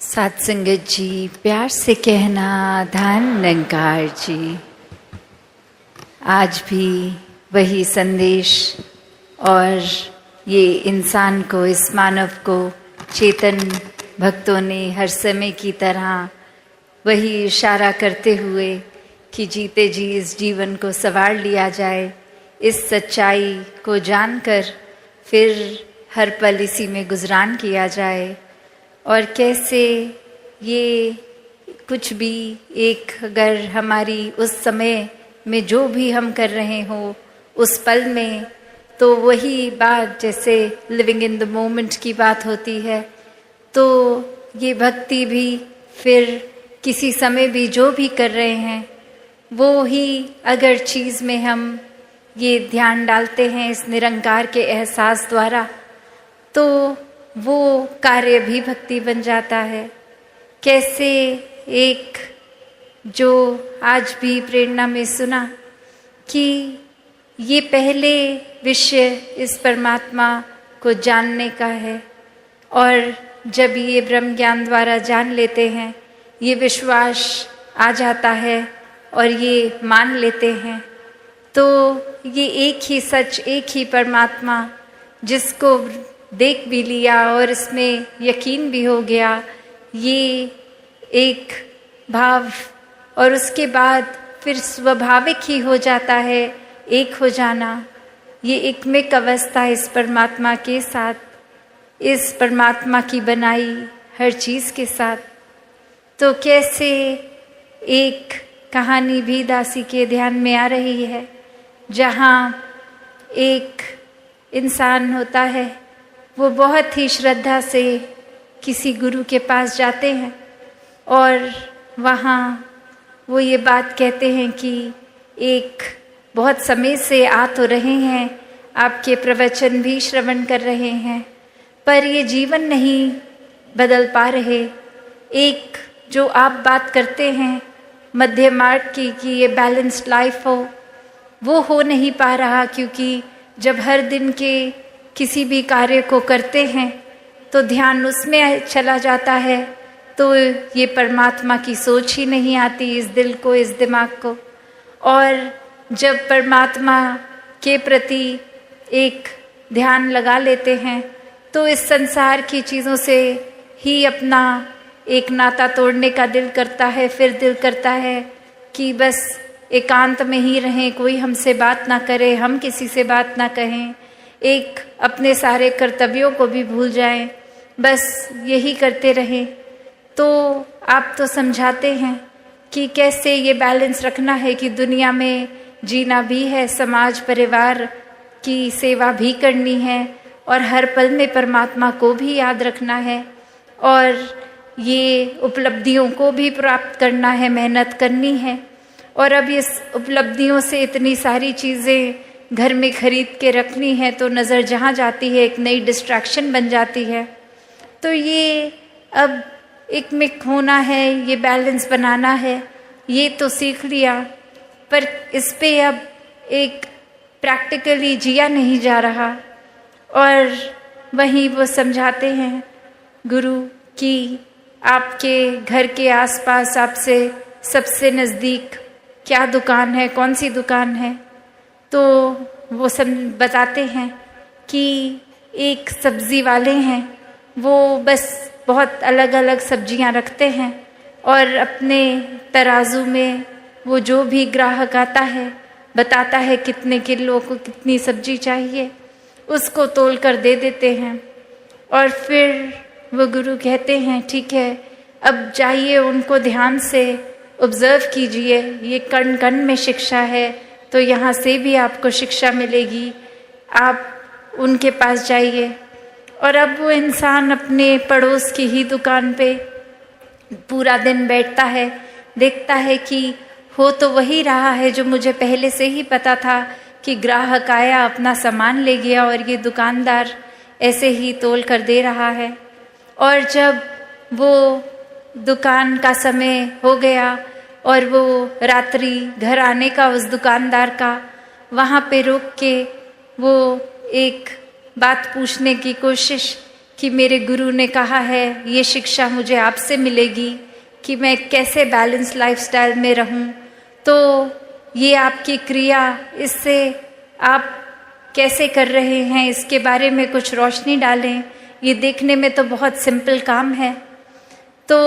साथ संगत जी, प्यार से कहना धन निरंकार जी। आज भी वही संदेश और ये इंसान को, इस मानव को चेतन भक्तों ने हर समय की तरह वही इशारा करते हुए कि जीते जी इस जीवन को संवार लिया जाए, इस सच्चाई को जानकर फिर हर पल इसी में गुजरान किया जाए। और कैसे ये कुछ भी एक, अगर हमारी उस समय में जो भी हम कर रहे हो उस पल में, तो वही बात जैसे लिविंग इन द मोमेंट की बात होती है, तो ये भक्ति भी फिर किसी समय भी जो भी कर रहे हैं वो ही अगर चीज़ में हम ये ध्यान डालते हैं इस निरंकार के एहसास द्वारा, तो वो कार्य भी भक्ति बन जाता है। कैसे एक जो आज भी प्रेरणा में सुना कि ये पहले विषय इस परमात्मा को जानने का है, और जब ये ब्रह्म ज्ञान द्वारा जान लेते हैं, ये विश्वास आ जाता है और ये मान लेते हैं, तो ये एक ही सच, एक ही परमात्मा जिसको देख भी लिया और इसमें यकीन भी हो गया, ये एक भाव और उसके बाद फिर स्वाभाविक ही हो जाता है एक हो जाना। ये एकमिक अवस्था इस परमात्मा के साथ, इस परमात्मा की बनाई हर चीज़ के साथ। तो कैसे एक कहानी भी दासी के ध्यान में आ रही है, जहाँ एक इंसान होता है, वो बहुत ही श्रद्धा से किसी गुरु के पास जाते हैं और वहाँ वो ये बात कहते हैं कि एक बहुत समय से आ तो रहे हैं, आपके प्रवचन भी श्रवण कर रहे हैं, पर ये जीवन नहीं बदल पा रहे। एक जो आप बात करते हैं मध्य मार्ग की कि ये बैलेंस्ड लाइफ हो, वो हो नहीं पा रहा, क्योंकि जब हर दिन के किसी भी कार्य को करते हैं तो ध्यान उसमें चला जाता है, तो ये परमात्मा की सोच ही नहीं आती इस दिल को, इस दिमाग को। और जब परमात्मा के प्रति एक ध्यान लगा लेते हैं तो इस संसार की चीज़ों से ही अपना एक नाता तोड़ने का दिल करता है। फिर दिल करता है कि बस एकांत में ही रहें, कोई हमसे बात ना करे, हम किसी से बात ना कहें, एक अपने सारे कर्तव्यों को भी भूल जाएं, बस यही करते रहें। तो आप तो समझाते हैं कि कैसे ये बैलेंस रखना है कि दुनिया में जीना भी है, समाज परिवार की सेवा भी करनी है, और हर पल में परमात्मा को भी याद रखना है, और ये उपलब्धियों को भी प्राप्त करना है, मेहनत करनी है। और अब इस उपलब्धियों से इतनी सारी चीज़ें घर में खरीद के रखनी है, तो नज़र जहाँ जाती है एक नई डिस्ट्रैक्शन बन जाती है। तो ये अब एक मिक होना है, ये बैलेंस बनाना है, ये तो सीख लिया, पर इस पे अब एक प्रैक्टिकली जिया नहीं जा रहा। और वहीं वो समझाते हैं गुरु कि आपके घर के आसपास आपसे सबसे नज़दीक क्या दुकान है, कौन सी दुकान है, तो वो सब बताते हैं कि एक सब्ज़ी वाले हैं, वो बस बहुत अलग अलग सब्जियां रखते हैं, और अपने तराजू में वो जो भी ग्राहक आता है बताता है कितने किलो को कितनी सब्जी चाहिए, उसको तोल कर दे देते हैं। और फिर वो गुरु कहते हैं ठीक है, अब जाइए उनको ध्यान से ऑब्जर्व कीजिए, ये कण कण में शिक्षा है, तो यहाँ से भी आपको शिक्षा मिलेगी, आप उनके पास जाइए। और अब वो इंसान अपने पड़ोस की ही दुकान पे पूरा दिन बैठता है, देखता है कि हो तो वही रहा है जो मुझे पहले से ही पता था, कि ग्राहक आया अपना सामान ले गया और ये दुकानदार ऐसे ही तोल कर दे रहा है। और जब वो दुकान का समय हो गया और वो रात्रि घर आने का उस दुकानदार का, वहाँ पे रुक के वो एक बात पूछने की कोशिश कि मेरे गुरु ने कहा है, ये शिक्षा मुझे आपसे मिलेगी कि मैं कैसे बैलेंस लाइफस्टाइल में रहूं। तो ये आपकी क्रिया, इससे आप कैसे कर रहे हैं इसके बारे में कुछ रोशनी डालें। ये देखने में तो बहुत सिंपल काम है। तो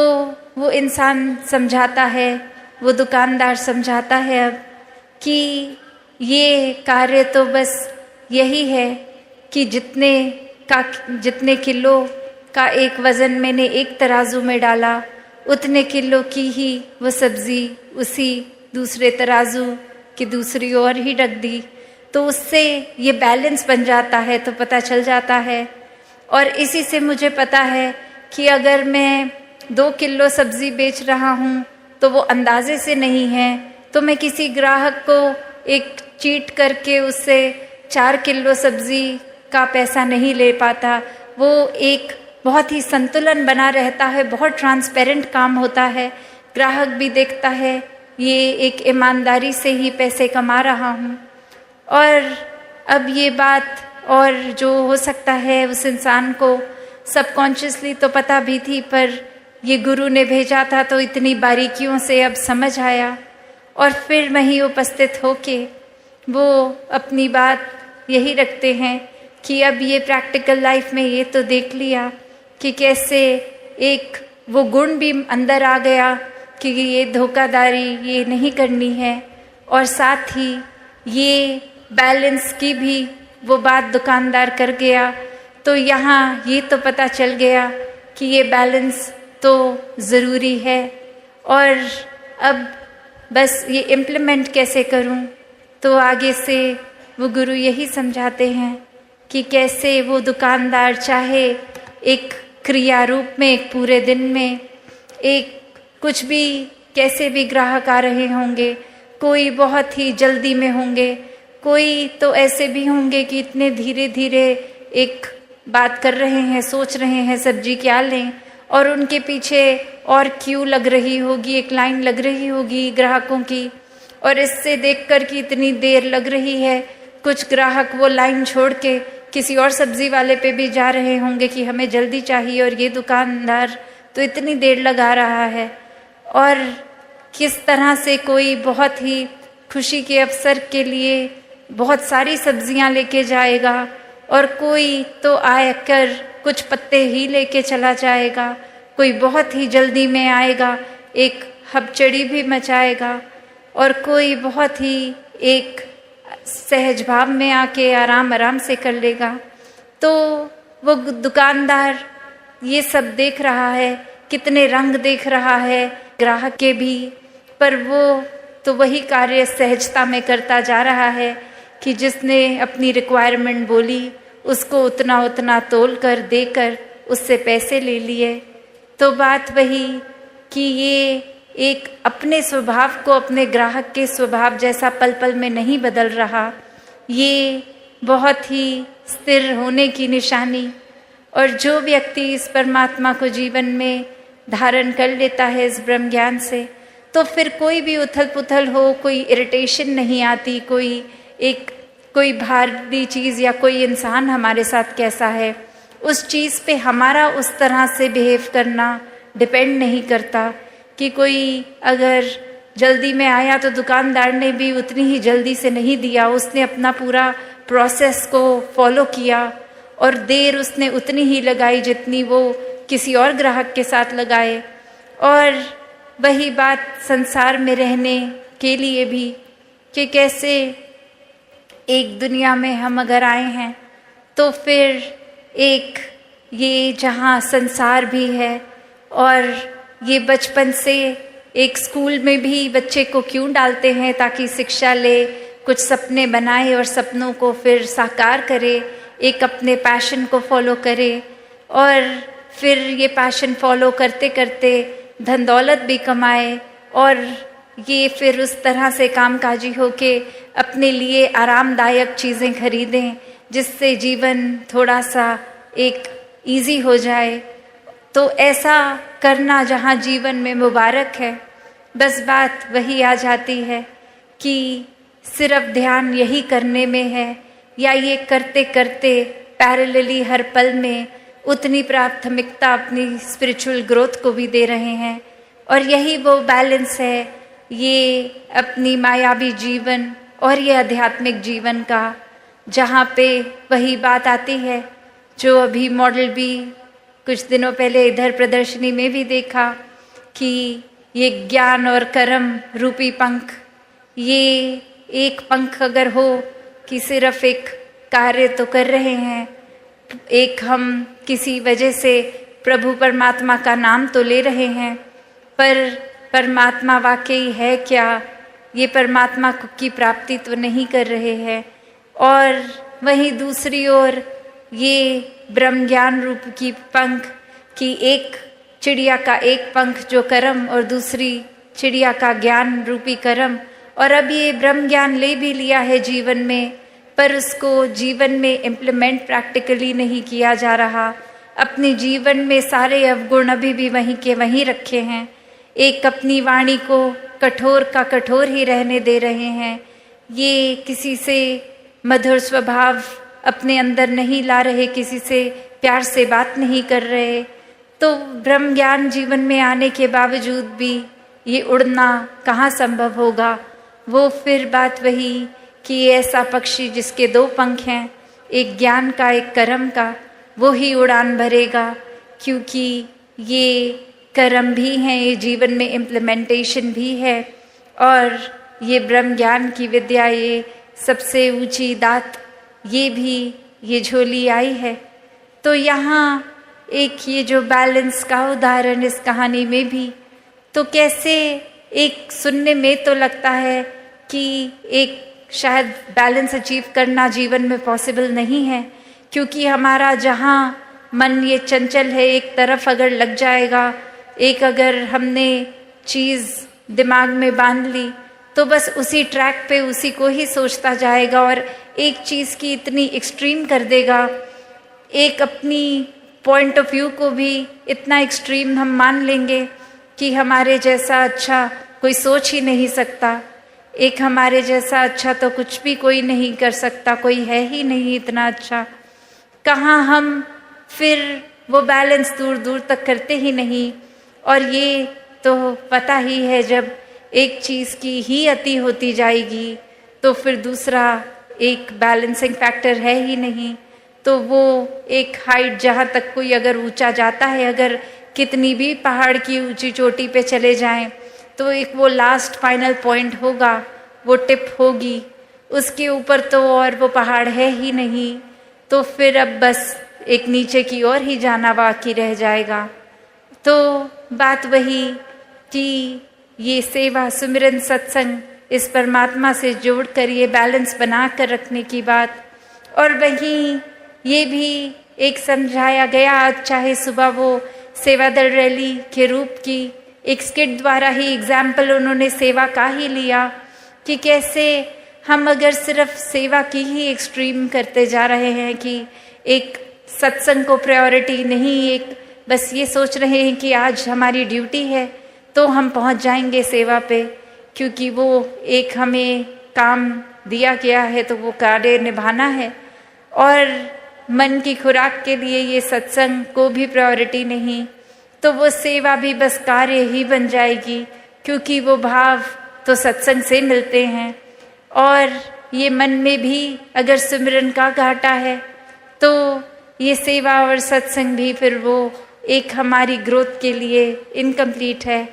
वो इंसान समझाता है, वो दुकानदार समझाता है अब कि ये कार्य तो बस यही है कि जितने किलो का एक वज़न मैंने एक तराजू में डाला, उतने किलो की ही वो सब्ज़ी उसी दूसरे तराजू की दूसरी ओर ही रख दी। तो उससे ये बैलेंस बन जाता है, तो पता चल जाता है। और इसी से मुझे पता है कि अगर मैं 2 किलो सब्ज़ी बेच रहा हूँ तो वो अंदाजे से नहीं है, तो मैं किसी ग्राहक को एक चीट करके उससे 4 किलो सब्ज़ी का पैसा नहीं ले पाता। वो एक बहुत ही संतुलन बना रहता है, बहुत ट्रांसपेरेंट काम होता है। ग्राहक भी देखता है ये एक ईमानदारी से ही पैसे कमा रहा हूँ। और अब ये बात, और जो हो सकता है उस इंसान को सबकॉन्शियसली तो पता भी थी, पर ये गुरु ने भेजा था तो इतनी बारीकियों से अब समझ आया। और फिर वहीं उपस्थित होके वो अपनी बात यही रखते हैं कि अब ये प्रैक्टिकल लाइफ में ये तो देख लिया कि कैसे एक वो गुण भी अंदर आ गया कि ये धोखाधड़ी ये नहीं करनी है, और साथ ही ये बैलेंस की भी वो बात दुकानदार कर गया। तो यहाँ ये तो पता चल गया कि ये बैलेंस तो ज़रूरी है, और अब बस ये इम्प्लीमेंट कैसे करूं। तो आगे से वो गुरु यही समझाते हैं कि कैसे वो दुकानदार चाहे एक क्रिया रूप में, एक पूरे दिन में, एक कुछ भी, कैसे भी ग्राहक आ रहे होंगे, कोई बहुत ही जल्दी में होंगे, कोई तो ऐसे भी होंगे कि इतने धीरे धीरे एक बात कर रहे हैं, सोच रहे हैं सब्जी क्या लें, और उनके पीछे और क्यू लग रही होगी, एक लाइन लग रही होगी ग्राहकों की। और इससे देखकर कि इतनी देर लग रही है, कुछ ग्राहक वो लाइन छोड़ के किसी और सब्जी वाले पे भी जा रहे होंगे कि हमें जल्दी चाहिए, और ये दुकानदार तो इतनी देर लगा रहा है। और किस तरह से कोई बहुत ही खुशी के अवसर के लिए बहुत सारी सब्जियां लेके जाएगा, और कोई तो आकर कुछ पत्ते ही लेके चला जाएगा, कोई बहुत ही जल्दी में आएगा, एक हबचड़ी भी मचाएगा, और कोई बहुत ही एक सहज भाव में आके आराम आराम से कर लेगा। तो वो दुकानदार ये सब देख रहा है, कितने रंग देख रहा है ग्राहक के भी, पर वो तो वही कार्य सहजता में करता जा रहा है कि जिसने अपनी रिक्वायरमेंट बोली उसको उतना उतना तोल कर देकर उससे पैसे ले लिए। तो बात वही कि ये एक अपने स्वभाव को अपने ग्राहक के स्वभाव जैसा पल पल में नहीं बदल रहा, ये बहुत ही स्थिर होने की निशानी। और जो व्यक्ति इस परमात्मा को जीवन में धारण कर लेता है इस ब्रह्म ज्ञान से, तो फिर कोई भी उथल पुथल हो, कोई इरिटेशन नहीं आती, कोई भारी चीज़ या कोई इंसान हमारे साथ कैसा है, उस चीज़ पे हमारा उस तरह से बिहेव करना डिपेंड नहीं करता। कि कोई अगर जल्दी में आया तो दुकानदार ने भी उतनी ही जल्दी से नहीं दिया, उसने अपना पूरा प्रोसेस को फॉलो किया, और देर उसने उतनी ही लगाई जितनी वो किसी और ग्राहक के साथ लगाए। और वही बात संसार में रहने के लिए भी, कि कैसे एक दुनिया में हम अगर आए हैं तो फिर एक ये जहाँ संसार भी है, और ये बचपन से एक स्कूल में भी बच्चे को क्यों डालते हैं, ताकि शिक्षा ले, कुछ सपने बनाए और सपनों को फिर साकार करे, एक अपने पैशन को फॉलो करे, और फिर ये पैशन फॉलो करते करते धन दौलत भी कमाए, और ये फिर उस तरह से कामकाजी होके अपने लिए आरामदायक चीज़ें खरीदें जिससे जीवन थोड़ा सा एक इजी हो जाए। तो ऐसा करना जहाँ जीवन में मुबारक है, बस बात वही आ जाती है कि सिर्फ ध्यान यही करने में है, या ये करते करते पैरेलली हर पल में उतनी प्राथमिकता अपनी स्पिरिचुअल ग्रोथ को भी दे रहे हैं। और यही वो बैलेंस है, ये अपनी मायावी जीवन और ये आध्यात्मिक जीवन का, जहाँ पे वही बात आती है जो अभी मॉडल भी कुछ दिनों पहले इधर प्रदर्शनी में भी देखा कि ये ज्ञान और कर्म रूपी पंख, ये एक पंख अगर हो कि सिर्फ एक कार्य तो कर रहे हैं, एक हम किसी वजह से प्रभु परमात्मा का नाम तो ले रहे हैं, पर परमात्मा वाकई है क्या, ये परमात्मा की प्राप्ति तो नहीं कर रहे हैं। और वहीं दूसरी ओर ये ब्रह्म ज्ञान रूप की पंख की, एक चिड़िया का एक पंख जो कर्म और दूसरी चिड़िया का ज्ञान रूपी कर्म, और अब ये ब्रह्म ज्ञान ले भी लिया है जीवन में, पर उसको जीवन में इम्प्लीमेंट प्रैक्टिकली नहीं किया जा रहा। अपने जीवन में सारे अवगुण अभी भी वहीं के वहीं रखे हैं, एक अपनी वाणी को कठोर का कठोर ही रहने दे रहे हैं, ये किसी से मधुर स्वभाव अपने अंदर नहीं ला रहे, किसी से प्यार से बात नहीं कर रहे। तो ब्रह्म ज्ञान जीवन में आने के बावजूद भी ये उड़ना कहाँ संभव होगा। वो फिर बात वही कि ऐसा पक्षी जिसके दो पंख हैं, एक ज्ञान का एक कर्म का, वो ही उड़ान भरेगा, क्योंकि ये कर्म भी हैं, ये जीवन में इम्प्लीमेंटेशन भी है, और ये ब्रह्म ज्ञान की विद्या, ये सबसे ऊंची दात, ये भी ये झोली आई है। तो यहाँ एक ये जो बैलेंस का उदाहरण इस कहानी में भी, तो कैसे एक सुनने में तो लगता है कि एक शायद बैलेंस अचीव करना जीवन में पॉसिबल नहीं है, क्योंकि हमारा जहाँ मन ये चंचल है, एक तरफ अगर लग जाएगा, एक अगर हमने चीज़ दिमाग में बांध ली तो बस उसी ट्रैक पे उसी को ही सोचता जाएगा और एक चीज़ की इतनी एक्सट्रीम कर देगा, एक अपनी पॉइंट ऑफ व्यू को भी इतना एक्सट्रीम हम मान लेंगे कि हमारे जैसा अच्छा कोई सोच ही नहीं सकता, एक हमारे जैसा अच्छा तो कुछ भी कोई नहीं कर सकता, कोई है ही नहीं इतना अच्छा। कहाँ हम फिर वो बैलेंस दूर दूर तक करते ही नहीं। और ये तो पता ही है, जब एक चीज़ की ही अति होती जाएगी तो फिर दूसरा एक बैलेंसिंग फैक्टर है ही नहीं। तो वो एक हाइट जहाँ तक कोई अगर ऊंचा जाता है, अगर कितनी भी पहाड़ की ऊंची चोटी पे चले जाएं, तो एक वो लास्ट फाइनल पॉइंट होगा, वो टिप होगी, उसके ऊपर तो और वो पहाड़ है ही नहीं। तो फिर अब बस एक नीचे की ओर ही जाना बाकी रह जाएगा। तो बात वही कि ये सेवा, सुमिरन, सत्संग, इस परमात्मा से जोड़कर ये बैलेंस बना कर रखने की बात। और वहीं ये भी एक समझाया गया, आज चाहे सुबह वो सेवा दल रैली के रूप की एक स्किट द्वारा ही एग्जाम्पल उन्होंने सेवा का ही लिया कि कैसे हम अगर सिर्फ सेवा की ही एक्सट्रीम करते जा रहे हैं कि एक सत्संग को प्रायोरिटी नहीं, एक बस ये सोच रहे हैं कि आज हमारी ड्यूटी है तो हम पहुंच जाएंगे सेवा पे, क्योंकि वो एक हमें काम दिया गया है तो वो कार्य निभाना है। और मन की खुराक के लिए ये सत्संग को भी प्रायोरिटी नहीं, तो वो सेवा भी बस कार्य ही बन जाएगी, क्योंकि वो भाव तो सत्संग से मिलते हैं। और ये मन में भी अगर सिमरन का घाटा है तो ये सेवा और सत्संग भी फिर वो एक हमारी ग्रोथ के लिए इनकम्प्लीट है।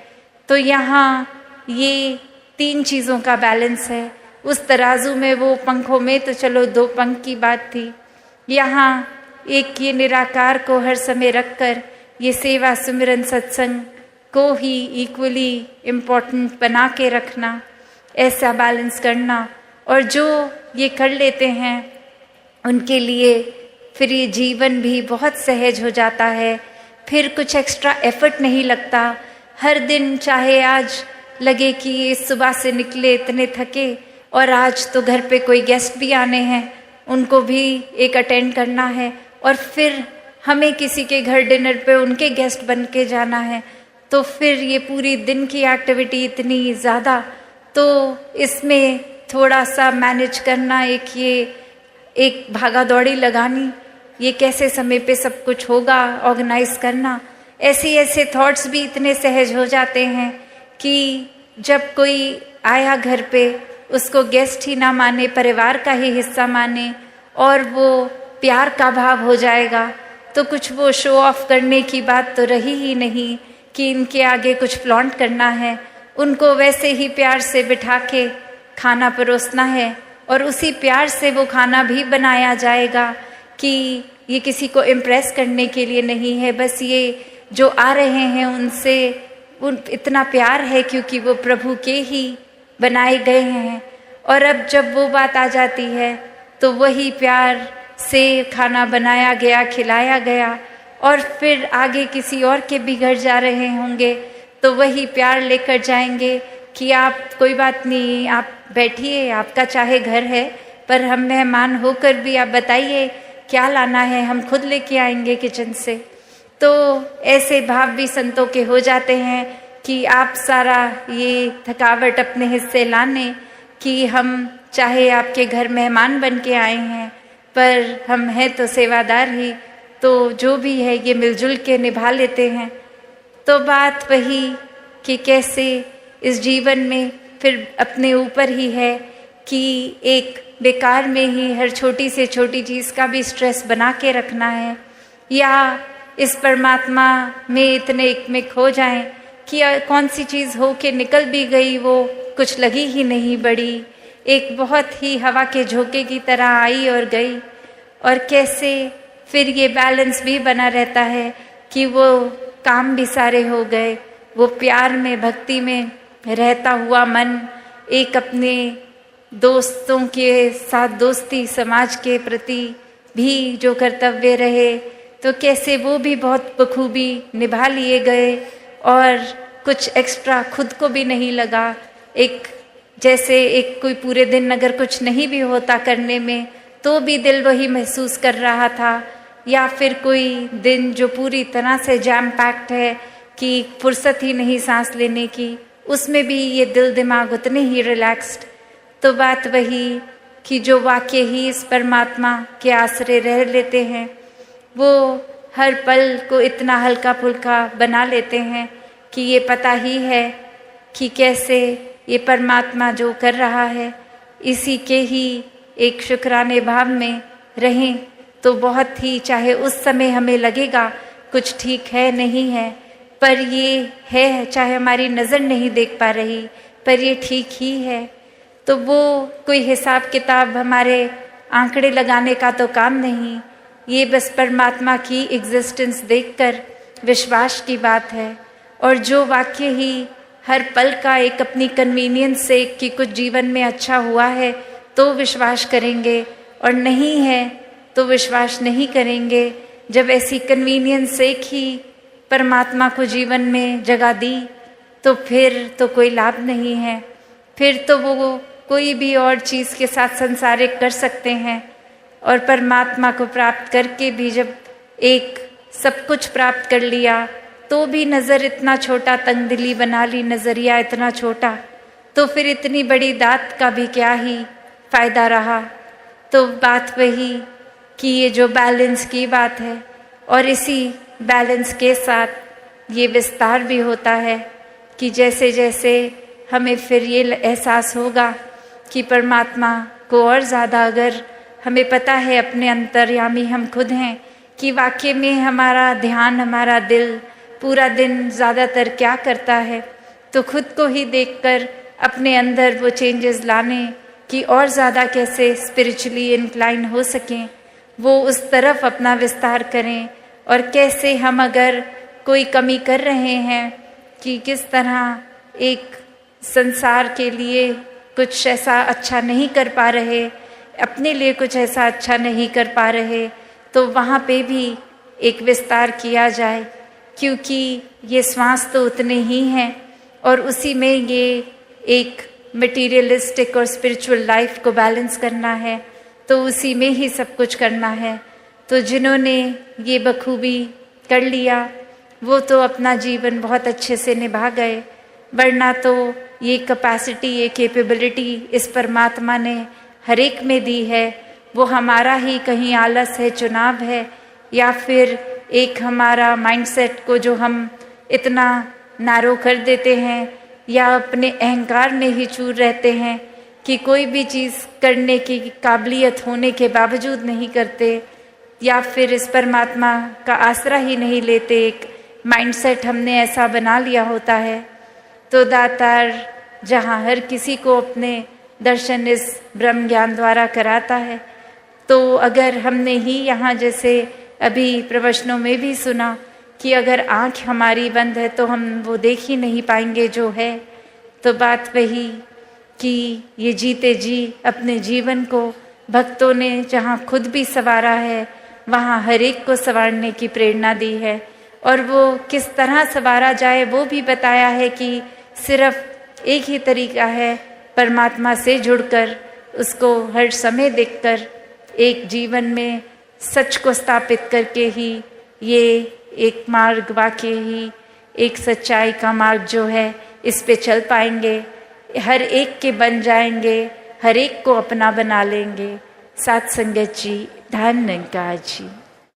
तो यहाँ ये तीन चीज़ों का बैलेंस है। उस तराजू में वो पंखों में तो चलो दो पंख की बात थी, यहाँ एक ये निराकार को हर समय रखकर ये सेवा, सुमिरन, सत्संग को ही इक्वली इम्पोर्टेंट बना के रखना, ऐसा बैलेंस करना। और जो ये कर लेते हैं उनके लिए फिर ये जीवन भी बहुत सहज हो जाता है, फिर कुछ एक्स्ट्रा एफर्ट नहीं लगता। हर दिन चाहे आज लगे कि ये सुबह से निकले इतने थके और आज तो घर पे कोई गेस्ट भी आने हैं, उनको भी एक अटेंड करना है, और फिर हमें किसी के घर डिनर पे उनके गेस्ट बन के जाना है, तो फिर ये पूरी दिन की एक्टिविटी इतनी ज़्यादा, तो इसमें थोड़ा सा मैनेज करना, एक भागा दौड़ी लगानी, ये कैसे समय पे सब कुछ होगा, ऑर्गेनाइज करना, ऐसे थॉट्स भी इतने सहज हो जाते हैं कि जब कोई आया घर पे उसको गेस्ट ही ना माने, परिवार का ही हिस्सा माने और वो प्यार का भाव हो जाएगा, तो कुछ वो शो ऑफ करने की बात तो रही ही नहीं कि इनके आगे कुछ फ्लॉन्ट करना है। उनको वैसे ही प्यार से बिठा के खाना परोसना है और उसी प्यार से वो खाना भी बनाया जाएगा कि ये किसी को इम्प्रेस करने के लिए नहीं है, बस ये जो आ रहे हैं उनसे इतना प्यार है क्योंकि वो प्रभु के ही बनाए गए हैं। और अब जब वो बात आ जाती है तो वही प्यार से खाना बनाया गया, खिलाया गया, और फिर आगे किसी और के भी घर जा रहे होंगे तो वही प्यार लेकर जाएंगे कि आप कोई बात नहीं, आप बैठिए, आपका चाहे घर है पर हम मेहमान होकर भी आप बताइए क्या लाना है, हम खुद लेके आएंगे किचन से। तो ऐसे भाव भी संतों के हो जाते हैं कि आप सारा ये थकावट अपने हिस्से लाने कि हम चाहे आपके घर मेहमान बन के आए हैं पर हम हैं तो सेवादार ही, तो जो भी है ये मिलजुल के निभा लेते हैं। तो बात वही कि कैसे इस जीवन में फिर अपने ऊपर ही है कि एक बेकार में ही हर छोटी से छोटी चीज़ का भी स्ट्रेस बना के रखना है, या इस परमात्मा में इतने एकमिक हो जाएं कि कौन सी चीज़ हो के निकल भी गई वो कुछ लगी ही नहीं बड़ी, एक बहुत ही हवा के झोंके की तरह आई और गई। और कैसे फिर ये बैलेंस भी बना रहता है कि वो काम भी सारे हो गए, वो प्यार में भक्ति में रहता हुआ मन एक अपने दोस्तों के साथ दोस्ती, समाज के प्रति भी जो कर्तव्य रहे तो कैसे वो भी बहुत बखूबी निभा लिए गए और कुछ एक्स्ट्रा खुद को भी नहीं लगा। एक जैसे एक कोई पूरे दिन अगर कुछ नहीं भी होता करने में तो भी दिल वही महसूस कर रहा था, या फिर कोई दिन जो पूरी तरह से जैम पैक्ड है कि फुर्सत ही नहीं सांस लेने की, उसमें भी ये दिल दिमाग उतने ही रिलैक्स्ड। तो बात वही कि जो वाक्य ही इस परमात्मा के आश्रय रह लेते हैं वो हर पल को इतना हल्का फुल्का बना लेते हैं कि ये पता ही है कि कैसे ये परमात्मा जो कर रहा है इसी के ही एक शुक्राने भाव में रहें तो बहुत ही, चाहे उस समय हमें लगेगा कुछ ठीक है नहीं है, पर ये है, चाहे हमारी नज़र नहीं देख पा रही पर ये ठीक ही है। तो वो कोई हिसाब किताब हमारे आंकड़े लगाने का तो काम नहीं, ये बस परमात्मा की एग्जिस्टेंस देखकर विश्वास की बात है। और जो वाक्य ही हर पल का एक अपनी कन्वीनियंस से कि कुछ जीवन में अच्छा हुआ है तो विश्वास करेंगे, और नहीं है तो विश्वास नहीं करेंगे। जब ऐसी कन्वीनियंस एक ही परमात्मा को जीवन में जगह दी तो फिर तो कोई लाभ नहीं है, फिर तो वो कोई भी और चीज़ के साथ संसारिक कर सकते हैं। और परमात्मा को प्राप्त करके भी जब एक सब कुछ प्राप्त कर लिया तो भी नज़र इतना छोटा, तंगदिली बना ली, नज़रिया इतना छोटा, तो फिर इतनी बड़ी दात का भी क्या ही फ़ायदा रहा। तो बात वही कि ये जो बैलेंस की बात है और इसी बैलेंस के साथ ये विस्तार भी होता है कि जैसे जैसे हमें फिर ये एहसास होगा कि परमात्मा को और ज़्यादा, अगर हमें पता है अपने अंतर्यामी हम खुद हैं कि वाकई में हमारा ध्यान, हमारा दिल पूरा दिन ज़्यादातर क्या करता है, तो खुद को ही देखकर अपने अंदर वो चेंजेस लाने कि और ज़्यादा कैसे स्पिरिचुअली इंक्लाइन हो सकें, वो उस तरफ अपना विस्तार करें। और कैसे हम अगर कोई कमी कर रहे हैं कि किस तरह एक संसार के लिए कुछ ऐसा अच्छा नहीं कर पा रहे, अपने लिए कुछ ऐसा अच्छा नहीं कर पा रहे, तो वहाँ पे भी एक विस्तार किया जाए, क्योंकि ये श्वास तो उतने ही हैं और उसी में ये एक मटीरियलिस्टिक और स्पिरिचुअल लाइफ को बैलेंस करना है, तो उसी में ही सब कुछ करना है। तो जिन्होंने ये बखूबी कर लिया वो तो अपना जीवन बहुत अच्छे से निभा गए, वरना तो ये कैपेसिटी, ये कैपेबिलिटी इस परमात्मा ने हर एक में दी है, वो हमारा ही कहीं आलस है, चुनाव है, या फिर एक हमारा माइंडसेट को जो हम इतना नारो कर देते हैं, या अपने अहंकार में ही चूर रहते हैं कि कोई भी चीज़ करने की काबिलियत होने के बावजूद नहीं करते, या फिर इस परमात्मा का आसरा ही नहीं लेते। एक माइंडसेट हमने ऐसा बना लिया होता है। तो दातार जहाँ हर किसी को अपने दर्शन इस ब्रह्म ज्ञान द्वारा कराता है, तो अगर हमने ही यहाँ जैसे अभी प्रवचनों में भी सुना कि अगर आँख हमारी बंद है तो हम वो देख ही नहीं पाएंगे जो है, तो बात वही कि ये जीते जी अपने जीवन को भक्तों ने जहाँ खुद भी संवारा है, वहाँ हर एक को संवारने की प्रेरणा दी है। और वो किस तरह संवारा जाए वो भी बताया है कि सिर्फ एक ही तरीका है, परमात्मा से जुड़कर, उसको हर समय देखकर, एक जीवन में सच को स्थापित करके ही ये एक मार्ग वाकई ही एक सच्चाई का मार्ग जो है, इस पे चल पाएंगे, हर एक के बन जाएंगे, हर एक को अपना बना लेंगे। साथ संगत जी, धन निरंकार जी।